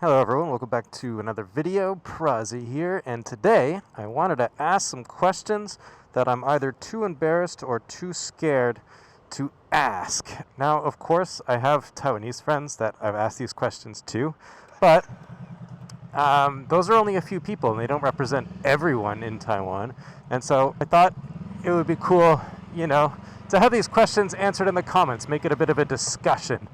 Hello everyone, welcome back to another video. Prazi here, and today I wanted to ask some questions that I'm either too embarrassed or too scared to ask. Now, of course, I have Taiwanese friends that I've asked these questions to, but those are only a few people and they don't represent everyone in Taiwan. And so I thought it would be cool, to have these questions answered in the comments, make it a bit of a discussion.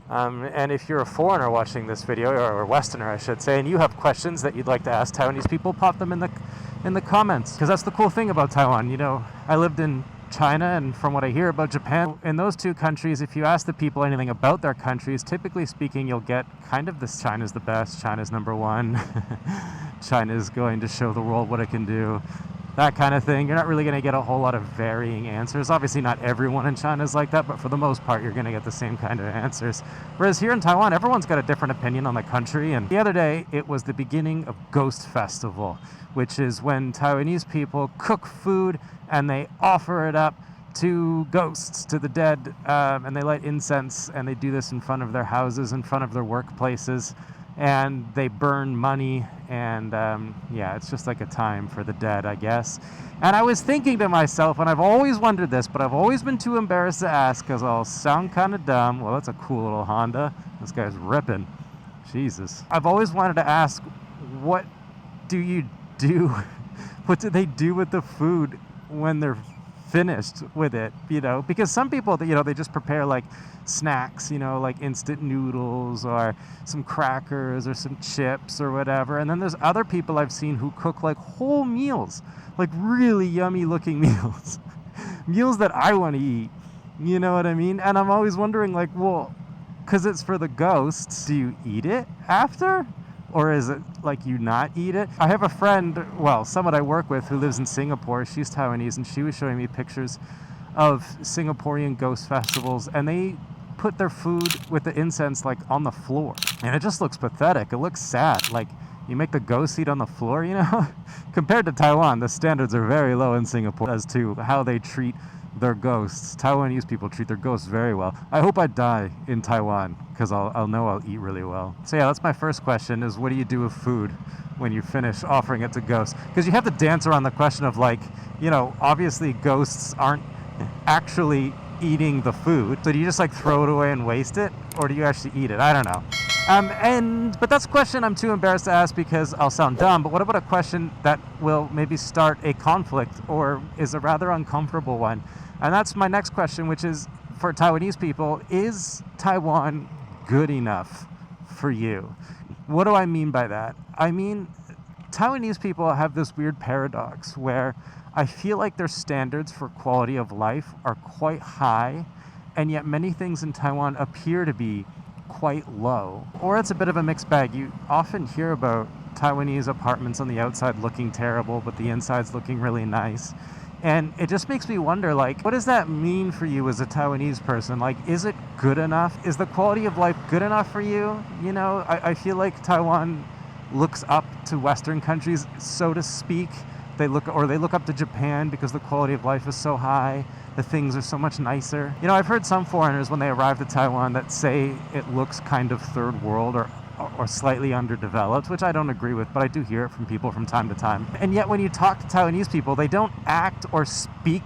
And if you're a foreigner watching this video, or a Westerner I should say, and you have questions that you'd like to ask Taiwanese people, pop them in the comments. Because that's the cool thing about Taiwan. I lived in China, and from what I hear about Japan, in those two countries, if you ask the people anything about their countries, typically speaking, you'll get kind of this: China's the best, China's number one, China's going to show the world what it can do. That kind of thing. You're not really going to get a whole lot of varying answers. Obviously not everyone in China is like that, but for the most part you're going to get the same kind of answers. Whereas here in Taiwan, everyone's got a different opinion on the country. And the other day, it was the beginning of Ghost Festival, which is when Taiwanese people cook food and they offer it up to ghosts, to the dead, and they light incense, and they do this in front of their houses, in front of their workplaces. And they burn money, and it's just like a time for the dead, I guess. And I was thinking to myself, and I've always wondered this, but I've always been too embarrassed to ask because I'll sound kind of dumb. Well, that's a cool little Honda. This guy's ripping. Jesus. I've always wanted to ask, what do you do? What do they do with the food when they're finished with it? Because some people, they just prepare like snacks, like instant noodles or some crackers or some chips or whatever. And then there's other people I've seen who cook like whole meals, like really yummy looking meals, meals that I want to eat. You know what I mean? And I'm always wondering, like, well, because it's for the ghosts, do you eat it after? Or is it like you not eat it? I have a friend, someone I work with who lives in Singapore. She's Taiwanese, and she was showing me pictures of Singaporean ghost festivals, and they put their food with the incense like on the floor. And it just looks pathetic. It looks sad. Like, you make the ghost eat on the floor, Compared to Taiwan, the standards are very low in Singapore as to how they treat their ghosts. Taiwanese people treat their ghosts very well. I hope I die in Taiwan, because I'll know I'll eat really well. So yeah, that's my first question, is what do you do with food when you finish offering it to ghosts? Because you have to dance around the question of, like, obviously ghosts aren't actually eating the food. So do you just like throw it away and waste it? Or do you actually eat it? I don't know. But that's a question I'm too embarrassed to ask because I'll sound dumb. But what about a question that will maybe start a conflict or is a rather uncomfortable one? And that's my next question, which is, for Taiwanese people, is Taiwan good enough for you? What do I mean by that? I mean, Taiwanese people have this weird paradox where I feel like their standards for quality of life are quite high, and yet many things in Taiwan appear to be quite low. Or it's a bit of a mixed bag. You often hear about Taiwanese apartments on the outside looking terrible, but the inside's looking really nice. And it just makes me wonder, like, what does that mean for you as a Taiwanese person? Like, is it good enough? Is the quality of life good enough for you? I feel like Taiwan looks up to Western countries, so to speak. They look up to Japan because the quality of life is so high. The things are so much nicer. I've heard some foreigners when they arrive to Taiwan that say it looks kind of third world or slightly underdeveloped, which I don't agree with, but I do hear it from people from time to time. And yet when you talk to Taiwanese people, they don't act or speak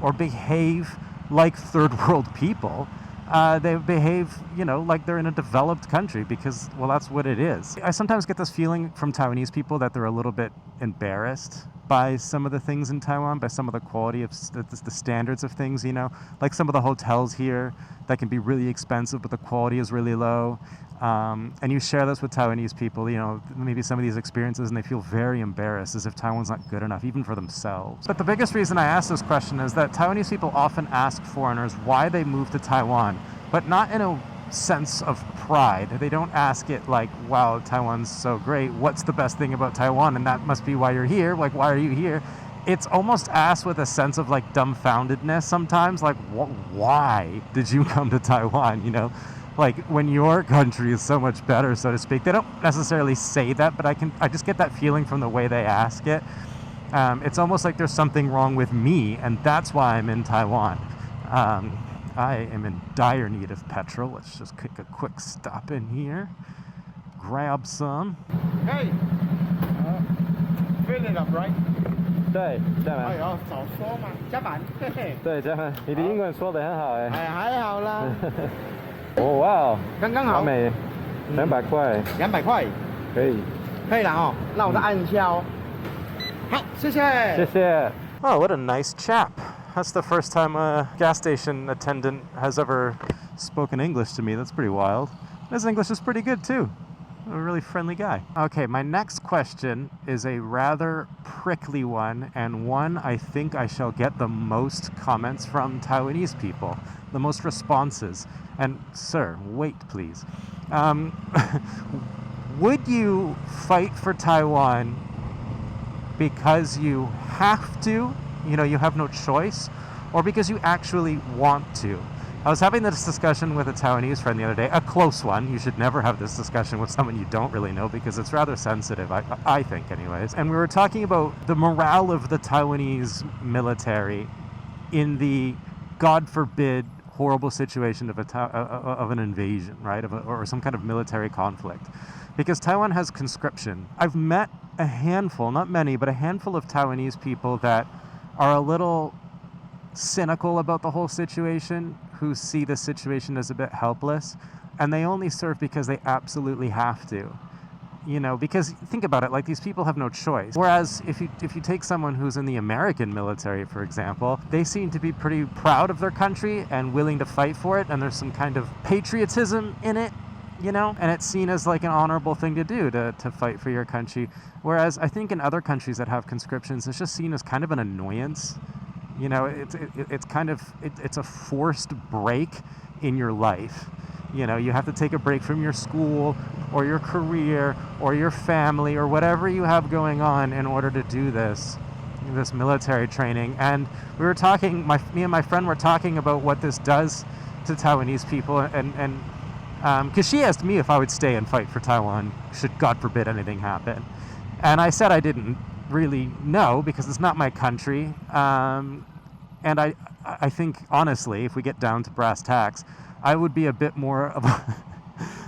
or behave like third world people. They behave, like they're in a developed country because, well, that's what it is. I sometimes get this feeling from Taiwanese people that they're a little bit embarrassed by some of the things in Taiwan, by some of the quality of the standards of things, like some of the hotels here that can be really expensive, but the quality is really low. And you share this with Taiwanese people, maybe some of these experiences, and they feel very embarrassed as if Taiwan's not good enough, even for themselves. But the biggest reason I ask this question is that Taiwanese people often ask foreigners why they moved to Taiwan, but not in a sense of pride. They don't ask it like, wow, Taiwan's so great, what's the best thing about Taiwan, and that must be why you're here, like, why are you here? It's almost asked with a sense of like dumbfoundedness sometimes, like, why did you come to Taiwan, like, when your country is so much better, so to speak. They don't necessarily say that, but I just get that feeling from the way they ask it. It's almost like there's something wrong with me, and that's why I'm in Taiwan. I am in dire need of petrol. Let's just take a quick stop in here. grab some. Hey, fill it up, right? 对，加满。哎呦，早说嘛，加满，嘿嘿。对，加满。你的英文说得很好哎。哎，还好啦。哦哇哦，刚刚好。完美，200块。200块。可以。可以了哦，那我再按一下哦。好，谢谢。谢谢。Oh, what a nice chap. That's the first time a gas station attendant has ever spoken English to me. That's pretty wild. His English is pretty good too. A really friendly guy. Okay, my next question is a rather prickly one, and one I think I shall get the most comments from Taiwanese people, the most responses. And sir, wait please. Would you fight for Taiwan because you have to, you know, you have no choice, or because you actually want to? I was having this discussion with a Taiwanese friend the other day, a close one. You should never have this discussion with someone you don't really know because it's rather sensitive, I think anyways. And we were talking about the morale of the Taiwanese military in the, God forbid, horrible situation of an invasion, right, or some kind of military conflict. Because Taiwan has conscription. I've met a handful, not many, but a handful of Taiwanese people that are a little cynical about the whole situation, who see the situation as a bit helpless, and they only serve because they absolutely have to. You know, because think about it, like these people have no choice. Whereas if you take someone who's in the American military, for example, they seem to be pretty proud of their country and willing to fight for it, and there's some kind of patriotism in it, you know, and it's seen as like an honorable thing to do, to fight for your country. Whereas I think in other countries that have conscriptions, it's just seen as kind of an annoyance. You know, it's kind of, it's a forced break in your life. You know, you have to take a break from your school or your career or your family or whatever you have going on in order to do this military training. And we were talking, me and my friend were talking about what this does to Taiwanese people, and because she asked me if I would stay and fight for Taiwan should, God forbid, anything happen. And I said I didn't really know because it's not my country. And I think, honestly, if we get down to brass tacks, I would be a bit more of a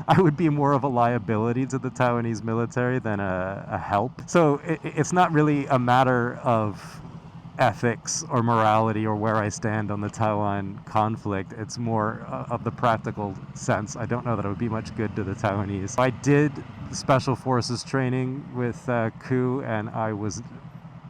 I would be more of a liability to the Taiwanese military than a help. So it's not really a matter of ethics or morality or where I stand on the Taiwan conflict. It's more of the practical sense. I don't know that it would be much good to the Taiwanese. I did special forces training with Ku, and I was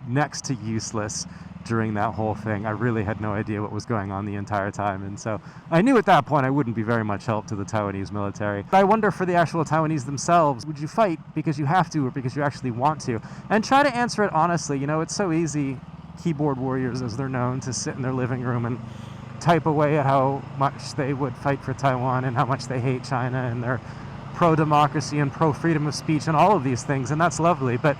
next to useless during that whole thing. I really had no idea what was going on the entire time, and so I knew at that point I wouldn't be very much help to the Taiwanese military. I wonder for the actual Taiwanese themselves, would you fight because you have to or because you actually want to? And try to answer it honestly. You know, it's so easy, keyboard warriors as they're known, to sit in their living room and type away at how much they would fight for Taiwan and how much they hate China and they're pro-democracy and pro-freedom of speech and all of these things, and that's lovely, but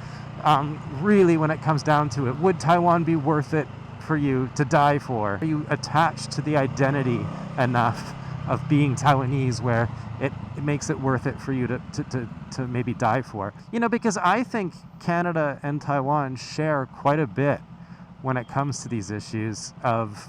really, when it comes down to it, would Taiwan be worth it for you to die for? Are you attached to the identity enough of being Taiwanese where it makes it worth it for you to maybe die for? You know, because I think Canada and Taiwan share quite a bit when it comes to these issues of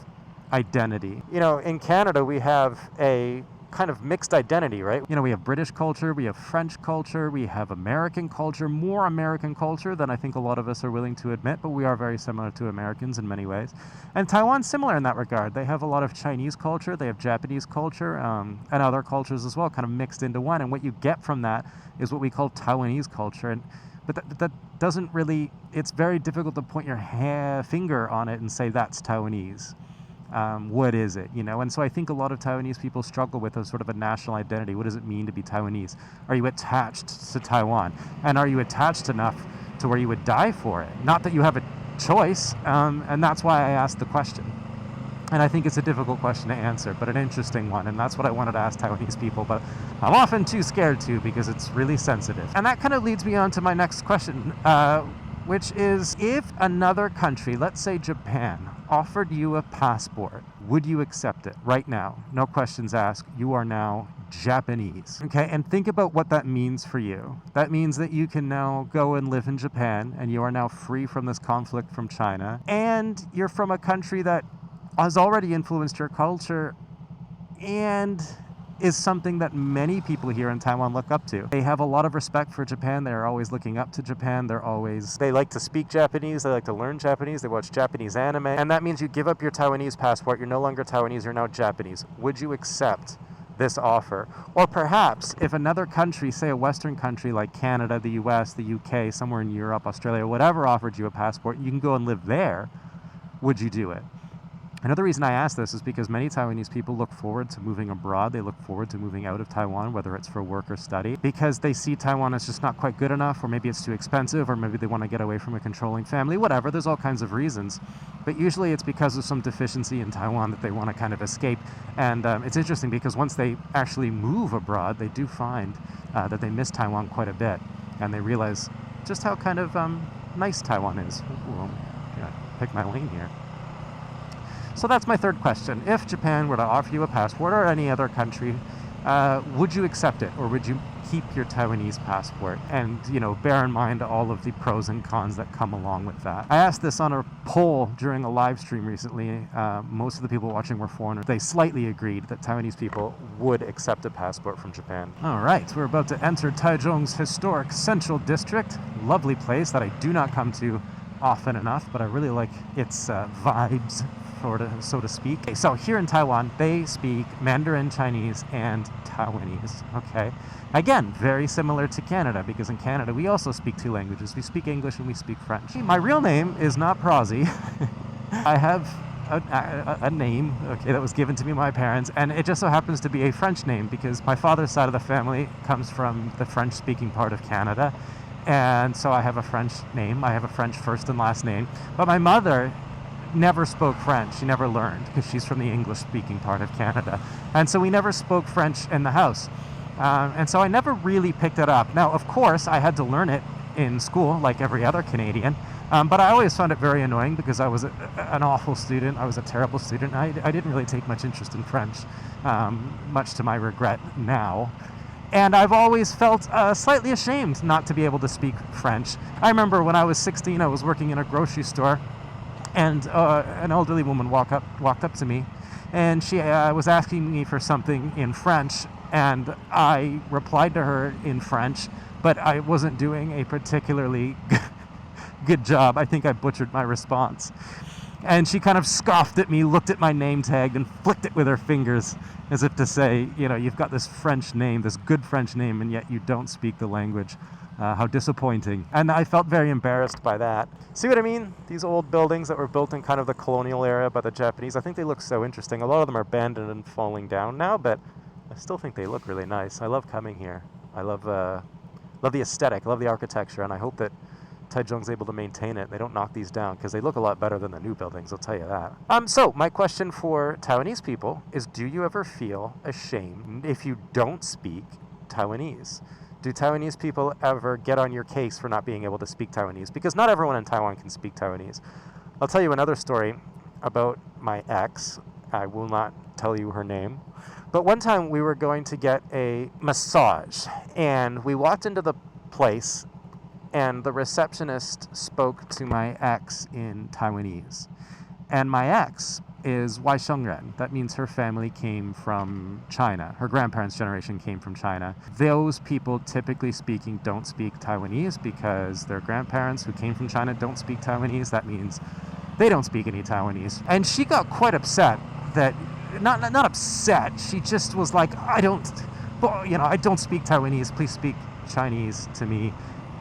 identity. You know, in Canada, we have a kind of mixed identity, right? You know, we have British culture, we have French culture, we have American culture, more American culture than I think a lot of us are willing to admit, but we are very similar to Americans in many ways. And Taiwan's similar in that regard. They have a lot of Chinese culture, they have Japanese culture, and other cultures as well, kind of mixed into one. And what you get from that is what we call Taiwanese culture. But that doesn't really, it's very difficult to point your finger on it and say that's Taiwanese. What is it, you know? And so I think a lot of Taiwanese people struggle with a sort of a national identity. What does it mean to be Taiwanese? Are you attached to Taiwan? And are you attached enough to where you would die for it? Not that you have a choice, and that's why I asked the question. And I think it's a difficult question to answer, but an interesting one, and that's what I wanted to ask Taiwanese people, but I'm often too scared to because it's really sensitive. And that kind of leads me on to my next question, which is, if another country, let's say Japan, offered you a passport, would you accept it right now? No questions asked. You are now Japanese. Okay, and think about what that means for you. That means that you can now go and live in Japan, and you are now free from this conflict from China, and you're from a country that has already influenced your culture, and is something that many people here in Taiwan look up to. They have a lot of respect for Japan. They're always looking up to Japan. They like to speak Japanese. They like to learn Japanese. They watch Japanese anime. And that means you give up your Taiwanese passport. You're no longer Taiwanese. You're now Japanese. Would you accept this offer? Or perhaps if another country, say a Western country like Canada, the US, the UK, somewhere in Europe, Australia, whatever offered you a passport, you can go and live there, would you do it? Another reason I ask this is because many Taiwanese people look forward to moving abroad. They look forward to moving out of Taiwan, whether it's for work or study, because they see Taiwan as just not quite good enough, or maybe it's too expensive, or maybe they want to get away from a controlling family, whatever. There's all kinds of reasons. But usually it's because of some deficiency in Taiwan that they want to kind of escape. And it's interesting because once they actually move abroad, they do find that they miss Taiwan quite a bit. And they realize just how kind of nice Taiwan is. Ooh, I'm gonna pick my lane here. So that's my third question. If Japan were to offer you a passport, or any other country, would you accept it, or would you keep your Taiwanese passport? And, bear in mind all of the pros and cons that come along with that. I asked this on a poll during a live stream recently. Most of the people watching were foreigners. They slightly agreed that Taiwanese people would accept a passport from Japan. All right, we're about to enter Taichung's historic Central District. Lovely place that I do not come to often enough, but I really like its vibes, so to speak. Okay, so here in Taiwan, they speak Mandarin Chinese and Taiwanese, okay? Again, very similar to Canada, because in Canada, we also speak two languages. We speak English and we speak French. My real name is not Prozzy. I have a name, okay, that was given to me by my parents, and it just so happens to be a French name, because my father's side of the family comes from the French-speaking part of Canada, and so I have a French name. I have a French first and last name, but my mother never spoke French. She never learned, because she's from the English-speaking part of Canada. And so we never spoke French in the house. And so I never really picked it up. Now, of course, I had to learn it in school, like every other Canadian. But I always found it very annoying, because I was an awful student. I was a terrible student. I didn't really take much interest in French, much to my regret now. And I've always felt slightly ashamed not to be able to speak French. I remember when I was 16, I was working in a grocery store, and an elderly woman walked up to me, and she was asking me for something in French, and I replied to her in French, but I wasn't doing a particularly good job. I think I butchered my response. And she kind of scoffed at me, looked at my name tag, and flicked it with her fingers, as if to say, you've got this French name, this good French name, and yet you don't speak the language. How disappointing. And I felt very embarrassed by that. See what I mean? These old buildings that were built in kind of the colonial era by the Japanese, I think they look so interesting. A lot of them are abandoned and falling down now, but I still think they look really nice. I love coming here. I love the aesthetic, I love the architecture, and I hope that Taichung's able to maintain it. They don't knock these down, because they look a lot better than the new buildings, I'll tell you that. So my question for Taiwanese people is, do you ever feel ashamed if you don't speak Taiwanese? Do Taiwanese people ever get on your case for not being able to speak Taiwanese? Because not everyone in Taiwan can speak Taiwanese. I'll tell you another story about my ex. I will not tell you her name. But one time we were going to get a massage, and we walked into the place, and the receptionist spoke to my ex in Taiwanese. And my ex is Waishengren. That means her family came from China. Her grandparents' generation came from China. Those people, typically speaking, don't speak Taiwanese, because their grandparents who came from China don't speak Taiwanese. That means they don't speak any Taiwanese. And she got quite upset that, not upset, she just was like, I don't speak Taiwanese, please speak Chinese to me.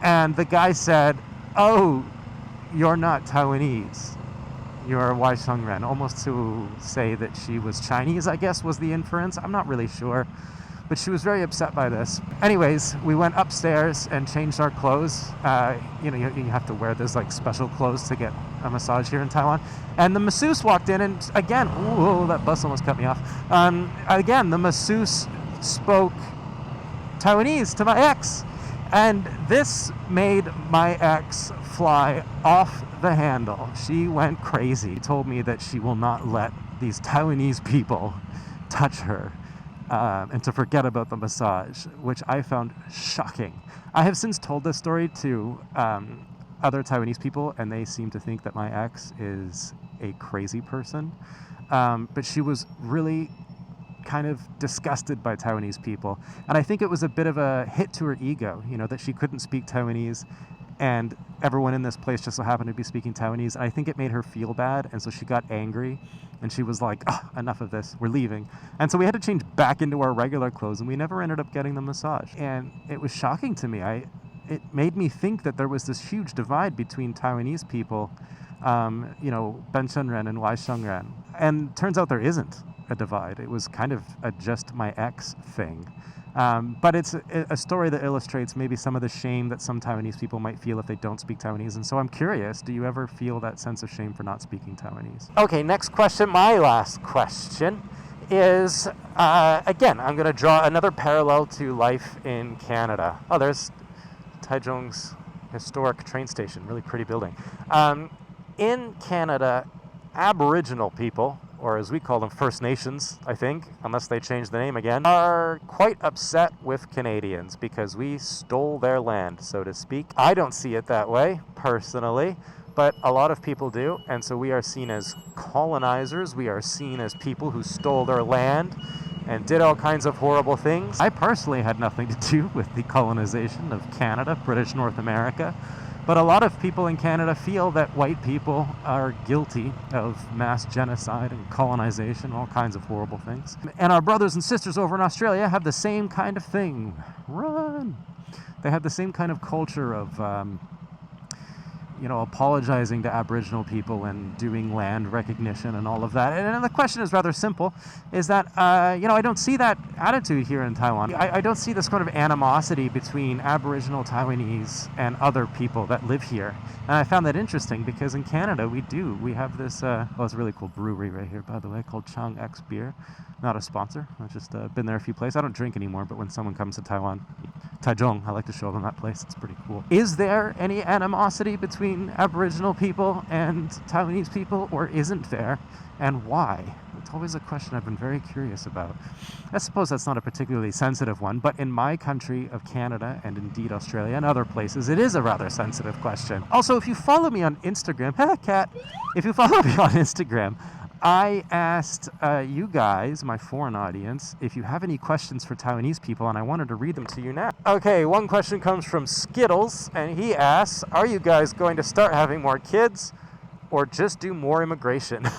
And the guy said, oh, you're not Taiwanese. You're Waishengren, almost to say that she was Chinese, I guess, was the inference. I'm not really sure, but she was very upset by this. Anyways, we went upstairs and changed our clothes. You have to wear those special clothes to get a massage here in Taiwan. And the masseuse walked in, and again, ooh, that bus almost cut me off. Again, the masseuse spoke Taiwanese to my ex. And this made my ex fly off the handle. She went crazy, told me that she will not let these Taiwanese people touch her, and to forget about the massage, which I found shocking. I have since told this story to other Taiwanese people, and they seem to think that my ex is a crazy person. But she was really kind of disgusted by Taiwanese people. And I think it was a bit of a hit to her ego, that she couldn't speak Taiwanese, and everyone in this place just so happened to be speaking Taiwanese. And I think it made her feel bad, and so she got angry, and she was like, oh, enough of this, we're leaving. And so we had to change back into our regular clothes, and we never ended up getting the massage. And it was shocking to me. It made me think that there was this huge divide between Taiwanese people, Benshengren and Waishengren. And turns out there isn't a divide. It was kind of a just my ex thing. But it's a story that illustrates maybe some of the shame that some Taiwanese people might feel if they don't speak Taiwanese. And so I'm curious, do you ever feel that sense of shame for not speaking Taiwanese? Okay, next question, my last question, is, again, I'm going to draw another parallel to life in Canada. Oh, there's Taichung's historic train station, really pretty building. In Canada, Aboriginal people, or as we call them, First Nations, I think, unless they change the name again, are quite upset with Canadians because we stole their land, so to speak. I don't see it that way, personally, but a lot of people do, and so we are seen as colonizers. We are seen as people who stole their land and did all kinds of horrible things. I personally had nothing to do with the colonization of Canada, British North America. But a lot of people in Canada feel that white people are guilty of mass genocide and colonization, all kinds of horrible things. And our brothers and sisters over in Australia have the same kind of thing. Run! They have the same kind of culture of, apologizing to Aboriginal people and doing land recognition and all of that. And the question is rather simple, is that, I don't see that attitude here in Taiwan. I don't see this kind of animosity between Aboriginal Taiwanese and other people that live here. And I found that interesting because in Canada we have this, it's a really cool brewery right here, by the way, called Chang X Beer. Not a sponsor. I've just been there a few places. I don't drink anymore, but when someone comes to Taiwan, Taichung, I like to show them that place. It's pretty cool. Is there any animosity between Aboriginal people and Taiwanese people, or isn't there, and why? It's always a question I've been very curious about. I suppose that's not a particularly sensitive one, but in my country of Canada, and indeed Australia and other places, it is a rather sensitive question. Also, if you follow me on Instagram, cat, if you follow me on Instagram, I asked you guys, my foreign audience, if you have any questions for Taiwanese people, and I wanted to read them to you now. Okay, one question comes from Skittles, and he asks, are you guys going to start having more kids or just do more immigration?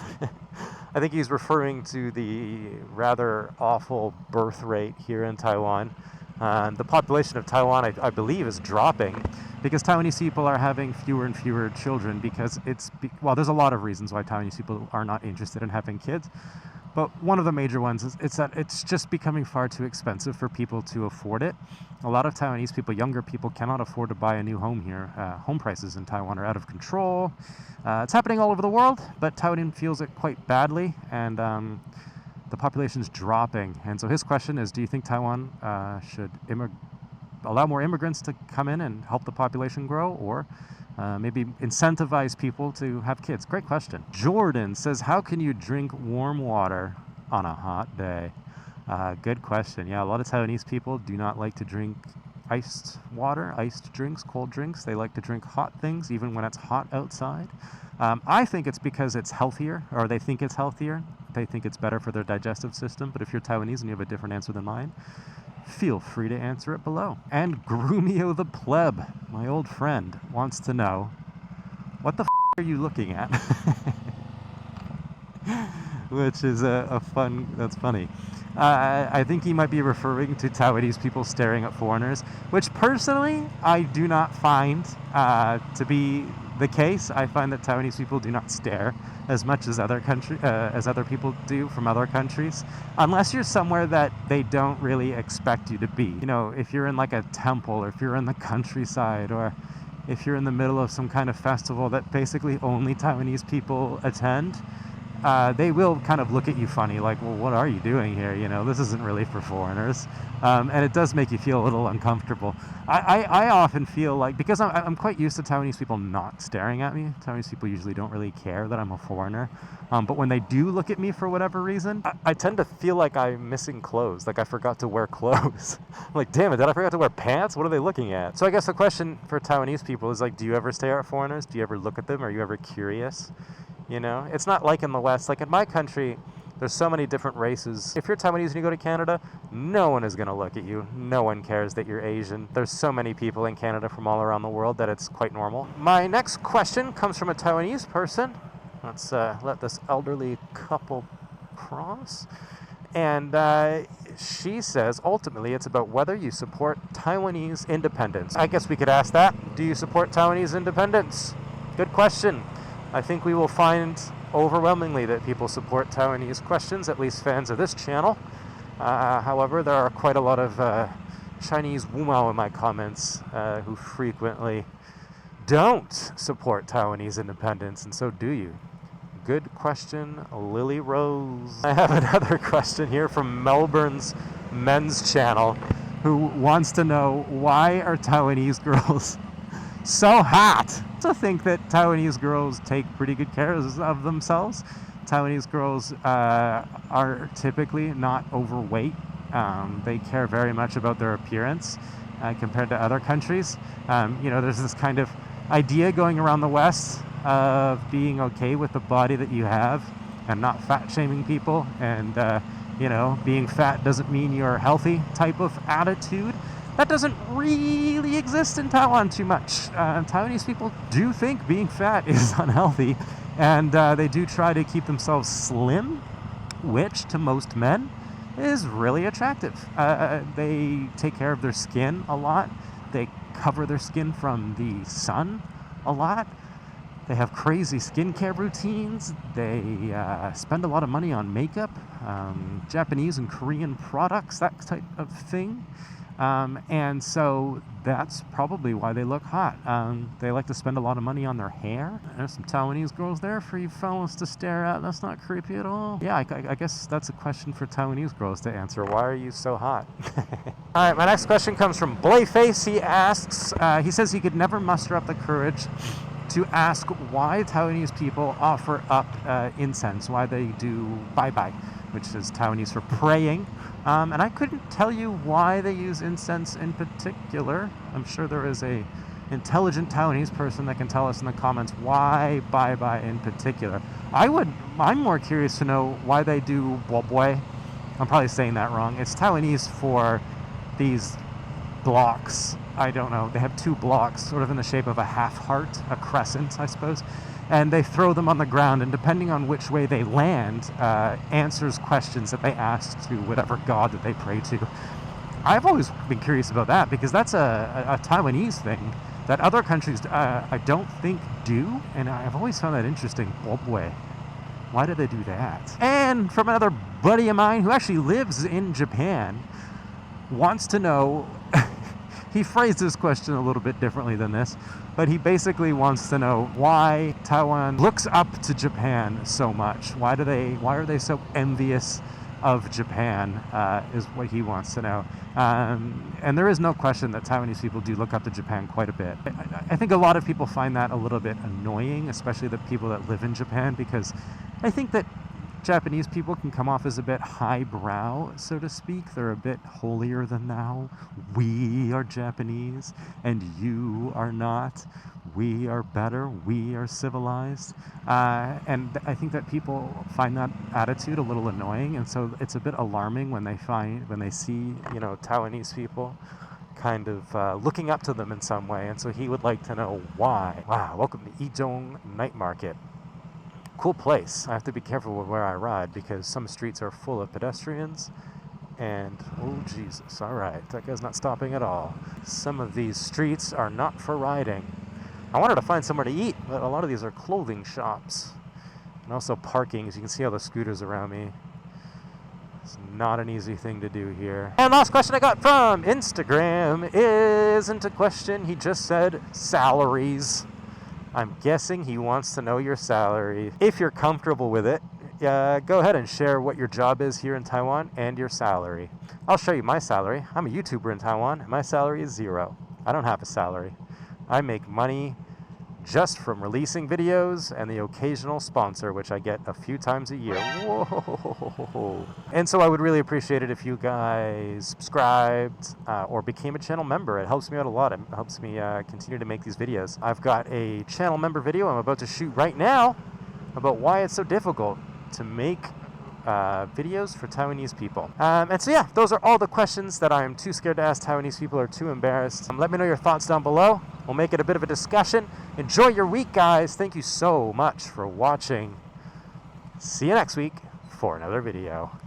I think he's referring to the rather awful birth rate here in Taiwan. The population of Taiwan, I believe, is dropping because Taiwanese people are having fewer and fewer children because there's a lot of reasons why Taiwanese people are not interested in having kids. But one of the major ones is that it's just becoming far too expensive for people to afford it. A lot of Taiwanese people, younger people, cannot afford to buy a new home here. Home prices in Taiwan are out of control. It's happening all over the world, but Taiwan feels it quite badly, and the population's dropping. And so his question is, do you think Taiwan should allow more immigrants to come in and help the population grow, or maybe incentivize people to have kids? Great question. Jordan says, how can you drink warm water on a hot day? Good question. Yeah, a lot of Taiwanese people do not like to drink iced water, iced drinks, cold drinks. They like to drink hot things even when it's hot outside. I think it's because it's healthier, or they think it's healthier. They think it's better for their digestive system. But if you're Taiwanese and you have a different answer than mine, feel free to answer it below. And Grumio the Pleb, my old friend, wants to know, what the are you looking at? Which is that's funny. I think he might be referring to Taiwanese people staring at foreigners, which personally I do not find to be the case. I find that Taiwanese people do not stare as much as other people do from other countries, unless you're somewhere that they don't really expect you to be. You know, if you're in like a temple, or if you're in the countryside, or if you're in the middle of some kind of festival that basically only Taiwanese people attend, they will kind of look at you funny, like, well, what are you doing here? You know, this isn't really for foreigners. And it does make you feel a little uncomfortable. I often feel like, because I'm quite used to Taiwanese people not staring at me, Taiwanese people usually don't really care that I'm a foreigner. But when they do look at me for whatever reason, I tend to feel like I'm missing clothes, like I forgot to wear clothes. I'm like, damn it, did I forget to wear pants? What are they looking at? So I guess the question for Taiwanese people is like, do you ever stare at foreigners? Do you ever look at them? Are you ever curious? You know, it's not like in the West. Like in my country, There's so many different races. If you're Taiwanese and you go to Canada, no one is going to look at you. No one cares that you're Asian. There's so many people in Canada from all around the world that it's quite normal. My next question comes from a Taiwanese person. Let's let this elderly couple cross. And she says, ultimately, it's about whether you support Taiwanese independence. I guess we could ask that. Do you support Taiwanese independence? Good question. I think we will find overwhelmingly that people support Taiwanese questions, at least fans of this channel. However, there are quite a lot of Chinese wumao in my comments who frequently don't support Taiwanese independence, and so do you. Good question, Lily Rose. I have another question here from Melbourne's men's channel, who wants to know, why are Taiwanese girls so hot? I think that Taiwanese girls take pretty good care of themselves. Taiwanese girls are typically not overweight. They care very much about their appearance compared to other countries. There's this kind of idea going around the West of being okay with the body that you have and not fat shaming people, and being fat doesn't mean you're healthy type of attitude. That doesn't really exist in Taiwan too much. Taiwanese people do think being fat is unhealthy, and they do try to keep themselves slim, which to most men is really attractive. They take care of their skin a lot. They cover their skin from the sun a lot. They have crazy skincare routines. They spend a lot of money on makeup, Japanese and Korean products, that type of thing. And so that's probably why they look hot. They like to spend a lot of money on their hair. There's some Taiwanese girls there for you fellas to stare at. That's not creepy at all. Yeah, I guess that's a question for Taiwanese girls to answer. Why are you so hot? All right, my next question comes from Blayface. He asks, he says he could never muster up the courage to ask why Taiwanese people offer up incense, why they do bye-bye, which is Taiwanese for praying. And I couldn't tell you why they use incense in particular. I'm sure there is a intelligent Taiwanese person that can tell us in the comments why bye-bye in particular. I'm more curious to know why they do boi. I'm probably saying that wrong. It's Taiwanese for these blocks. I don't know. They have two blocks, sort of in the shape of a half heart, a crescent, I suppose. And they throw them on the ground, and depending on which way they land, answers questions that they ask to whatever god that they pray to. I've always been curious about that, because that's a Taiwanese thing that other countries I don't think do, and I've always found that interesting. Bobwe. Why do they do that? And from another buddy of mine who actually lives in Japan, wants to know, he phrased his question a little bit differently than this, but he basically wants to know why Taiwan looks up to Japan so much. Why are they so envious of Japan, is what he wants to know. And there is no question that Taiwanese people do look up to Japan quite a bit. I think a lot of people find that a little bit annoying, especially the people that live in Japan, because I think that Japanese people can come off as a bit highbrow, so to speak. They're a bit holier than thou. We are Japanese, and you are not. We are better. We are civilized. And I think that people find that attitude a little annoying, and so it's a bit alarming when they see, Taiwanese people kind of looking up to them in some way. And so he would like to know why. Wow, welcome to Izhong Night Market. Cool place. I have to be careful with where I ride, because some streets are full of pedestrians, and oh Jesus, all right, that guy's not stopping at all. Some of these streets are not for riding. I wanted to find somewhere to eat, but a lot of these are clothing shops, and also parking. As you can see all the scooters around me. It's not an easy thing to do here. And last question I got from Instagram isn't a question. He just said salaries. I'm guessing he wants to know your salary. If you're comfortable with it, go ahead and share what your job is here in Taiwan and your salary. I'll show you my salary. I'm a YouTuber in Taiwan. My salary is $0. I don't have a salary. I make money just from releasing videos and the occasional sponsor, which I get a few times a year. Whoa! And so I would really appreciate it if you guys subscribed or became a channel member. It helps me out a lot. It helps me continue to make these videos. I've got a channel member video I'm about to shoot right now about why it's so difficult to make videos for Taiwanese people. And so yeah, those are all the questions that I am too scared to ask Taiwanese people or too embarrassed. Let me know your thoughts down below. We'll make it a bit of a discussion. Enjoy your week, guys. Thank you so much for watching. See you next week for another video.